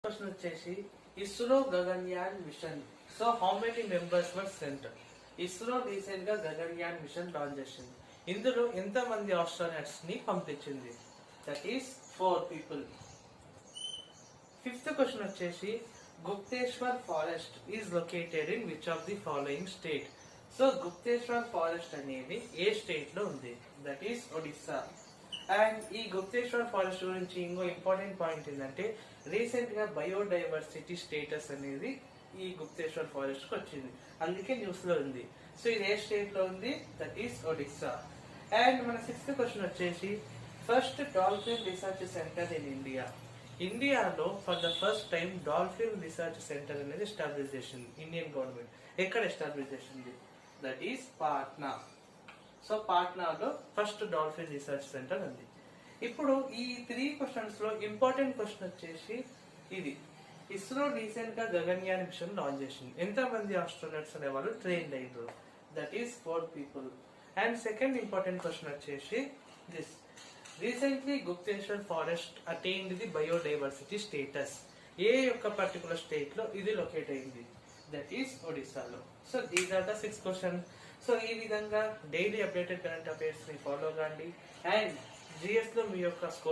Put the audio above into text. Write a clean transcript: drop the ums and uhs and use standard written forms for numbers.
Question వచ్చేసి ISRO Gaganyaan mission. So how many members were sent? ISRO recent గా Gaganyaan machine launch చేసింది. ఇందులో ఎంత మంది ఆస్ట్రోనట్స్ ని పంపించింది? That is 4 people. Fifth question వచ్చేసి Gupteshwar forest is located in which of the following state? So Gupteshwar forest అనేది ఏ స్టేట్ లో ఉంది? That is Odisha. అండ్ ఈ గుప్తేశ్వర్ ఫారెస్ట్ గురించి ఇంకో ఇంపార్టెంట్ పాయింట్ ఏంటంటే రీసెంట్ గా బయోడైవర్సిటీ స్టేటస్ అనేది ఈ గుప్తేశ్వర్ ఫారెస్ట్ కి వచ్చింది, అందుకే న్యూస్ లో ఉంది. సో ఇది ఏ స్టేట్ లో ఉంది? That is Odisha. అండ్ మన సిక్స్త్ క్వశ్చన్ వచ్చేసి first dolphin research centre in India. ఇండియాలో for the first time dolphin research centre అనేది ఎస్టాబ్లిష్ చేసింది ఇండియన్ గవర్నమెంట్. ఎక్కడ ఎస్టాబ్లిష్ చేసింది? That is Patna. సో పాట్నాలో ఫస్ట్ డాల్ఫిన్ రీసెర్చ్ సెంటర్ ఉంది. ఇప్పుడు ఈ 3 క్వశ్చన్స్ లో ఇంపార్టెంట్ క్వశ్చన్ వచ్చేసి ఇది ఇస్రో రీసెంట్ గా గగన్యాన్ మిషన్ లాంచ్ చేసింది. ఎంత మంది ఆస్ట్రోనట్స్ అనే వాళ్ళు ట్రైన్ అయ్యారు? That is 4 people. And second important question వచ్చేసి this recently Gupteshwar forest attained the biodiversity status. ఏ యొక్క పర్టికులర్ స్టేట్ లో ఇది లొకేట్ అయింది? దట్ ఈస్ ఒడిస్సాలో. So these are the 6 questions. So ఈ విధంగా డైలీ అప్డేటెడ్ కరెంట్ అఫైర్స్ ని ఫాలో కండి అండ్ జిఎస్ లో మీ యొక్క స్కోర్